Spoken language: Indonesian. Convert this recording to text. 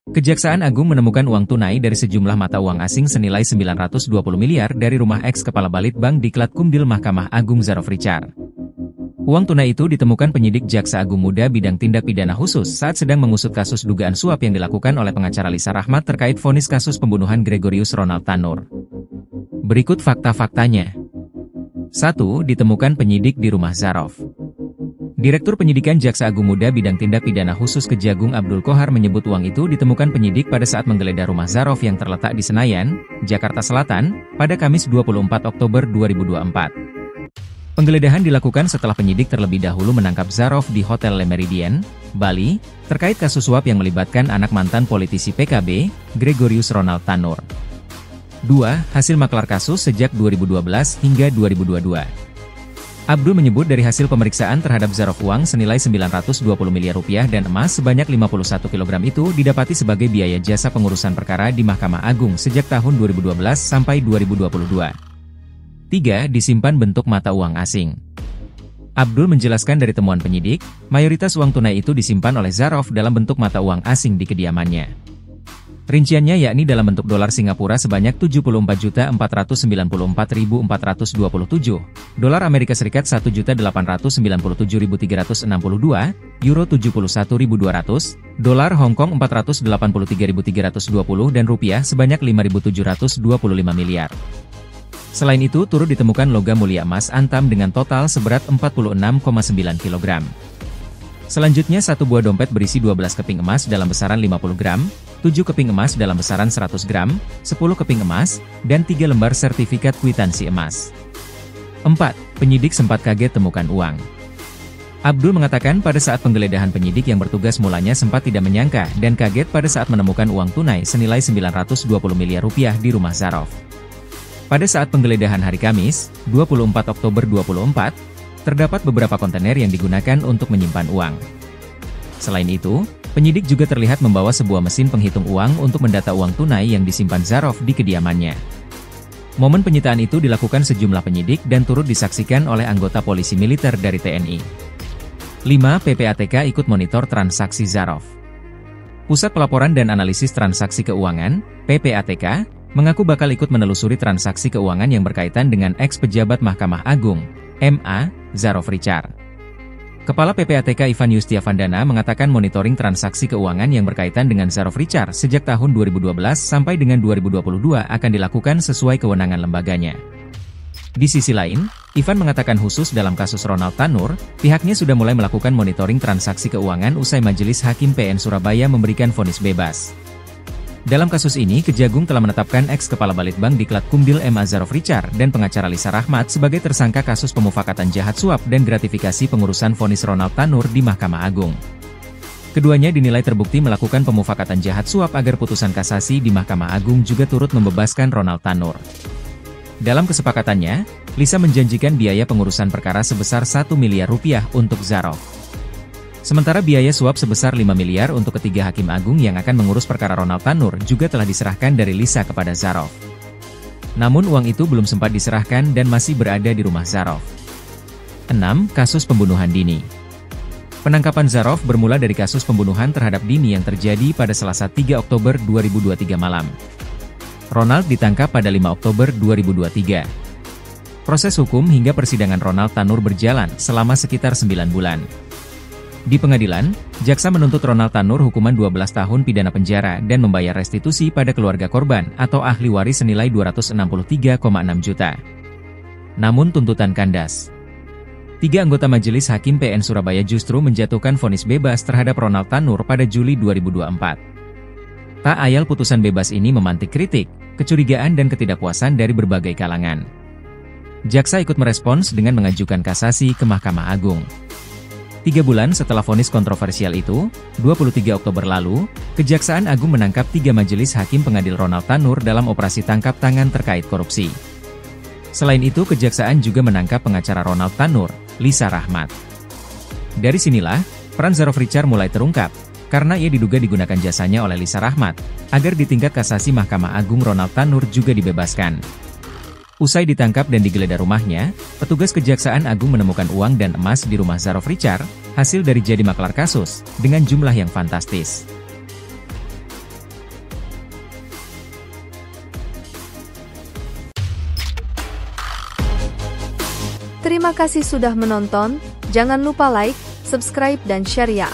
Kejaksaan Agung menemukan uang tunai dari sejumlah mata uang asing senilai 920 miliar dari rumah eks-kepala Balitbang Diklat Kumdil Mahkamah Agung Zarof Richard. Uang tunai itu ditemukan penyidik Jaksa Agung Muda Bidang Tindak Pidana Khusus saat sedang mengusut kasus dugaan suap yang dilakukan oleh pengacara Lisa Rahmat terkait vonis kasus pembunuhan Gregorius Ronald Tanur. Berikut fakta-faktanya. 1. Ditemukan penyidik di rumah Zarof. Direktur Penyidikan Jaksa Agung Muda Bidang Tindak Pidana Khusus Kejagung Abdul Kohar menyebut uang itu ditemukan penyidik pada saat menggeledah rumah Zarof yang terletak di Senayan, Jakarta Selatan, pada Kamis 24 Oktober 2024. Penggeledahan dilakukan setelah penyidik terlebih dahulu menangkap Zarof di Hotel Le Méridien, Bali, terkait kasus suap yang melibatkan anak mantan politisi PKB, Gregorius Ronald Tanur. 2. Hasil maklar kasus sejak 2012 hingga 2022. Abdul menyebut dari hasil pemeriksaan terhadap Zarof uang senilai 920 miliar rupiah dan emas sebanyak 51 kg itu didapati sebagai biaya jasa pengurusan perkara di Mahkamah Agung sejak tahun 2012 sampai 2022. 3. Disimpan bentuk mata uang asing. Abdul menjelaskan dari temuan penyidik, mayoritas uang tunai itu disimpan oleh Zarof dalam bentuk mata uang asing di kediamannya. Rinciannya yakni dalam bentuk dolar Singapura sebanyak 74.494.427, dolar Amerika Serikat 1.897.362, euro 71.200, dolar Hong Kong 483.320 dan rupiah sebanyak 5.725 miliar. Selain itu turut ditemukan logam mulia emas antam dengan total seberat 46,9 kg. Selanjutnya satu buah dompet berisi 12 keping emas dalam besaran 50 gram, 7 keping emas dalam besaran 100 gram, 10 keping emas, dan 3 lembar sertifikat kwitansi emas. 4. Penyidik sempat kaget temukan uang. Abdul mengatakan pada saat penggeledahan penyidik yang bertugas mulanya sempat tidak menyangka dan kaget pada saat menemukan uang tunai senilai 920 miliar rupiah di rumah Zarof. Pada saat penggeledahan hari Kamis, 24 Oktober 2024, terdapat beberapa kontainer yang digunakan untuk menyimpan uang. Selain itu, penyidik juga terlihat membawa sebuah mesin penghitung uang untuk mendata uang tunai yang disimpan Zarof di kediamannya. Momen penyitaan itu dilakukan sejumlah penyidik dan turut disaksikan oleh anggota polisi militer dari TNI. 5. PPATK ikut monitor transaksi Zarof. Pusat Pelaporan dan Analisis Transaksi Keuangan, PPATK, mengaku bakal ikut menelusuri transaksi keuangan yang berkaitan dengan eks-pejabat Mahkamah Agung, MA, Zarof Richard. Kepala PPATK Ivan Yustiavandana mengatakan monitoring transaksi keuangan yang berkaitan dengan Zarof Richard sejak tahun 2012 sampai dengan 2022 akan dilakukan sesuai kewenangan lembaganya. Di sisi lain, Ivan mengatakan khusus dalam kasus Ronald Tanur, pihaknya sudah mulai melakukan monitoring transaksi keuangan usai Majelis Hakim PN Surabaya memberikan vonis bebas. Dalam kasus ini, Kejagung telah menetapkan eks-kepala Balitbang Diklat Kumdil MA Zarof Richard dan pengacara Lisa Rahmat sebagai tersangka kasus pemufakatan jahat suap dan gratifikasi pengurusan vonis Ronald Tanur di Mahkamah Agung. Keduanya dinilai terbukti melakukan pemufakatan jahat suap agar putusan kasasi di Mahkamah Agung juga turut membebaskan Ronald Tanur. Dalam kesepakatannya, Lisa menjanjikan biaya pengurusan perkara sebesar 1 miliar rupiah untuk Zarof. Sementara biaya suap sebesar 5 miliar untuk ketiga hakim agung yang akan mengurus perkara Ronald Tanur juga telah diserahkan dari Lisa kepada Zarof. Namun uang itu belum sempat diserahkan dan masih berada di rumah Zarof. 6. Kasus pembunuhan dini. Penangkapan Zarof bermula dari kasus pembunuhan terhadap Dini yang terjadi pada Selasa 3 Oktober 2023 malam. Ronald ditangkap pada 5 Oktober 2023. Proses hukum hingga persidangan Ronald Tanur berjalan selama sekitar 9 bulan. Di pengadilan, jaksa menuntut Ronald Tanur hukuman 12 tahun pidana penjara dan membayar restitusi pada keluarga korban atau ahli waris senilai 263,6 juta. Namun tuntutan kandas. 3 anggota Majelis Hakim PN Surabaya justru menjatuhkan vonis bebas terhadap Ronald Tanur pada Juli 2024. Tak ayal putusan bebas ini memantik kritik, kecurigaan dan ketidakpuasan dari berbagai kalangan. Jaksa ikut merespons dengan mengajukan kasasi ke Mahkamah Agung. 3 bulan setelah vonis kontroversial itu, 23 Oktober lalu, Kejaksaan Agung menangkap 3 majelis hakim pengadil Ronald Tanur dalam operasi tangkap tangan terkait korupsi. Selain itu, Kejaksaan juga menangkap pengacara Ronald Tanur, Lisa Rahmat. Dari sinilah, peran Zarof Richard mulai terungkap, karena ia diduga digunakan jasanya oleh Lisa Rahmat, agar di tingkat kasasi Mahkamah Agung Ronald Tanur juga dibebaskan. Usai ditangkap dan digeledah rumahnya, petugas Kejaksaan Agung menemukan uang dan emas di rumah Zarof Richard, hasil dari jadi maklar kasus, dengan jumlah yang fantastis. Terima kasih sudah menonton, jangan lupa like, subscribe dan share ya.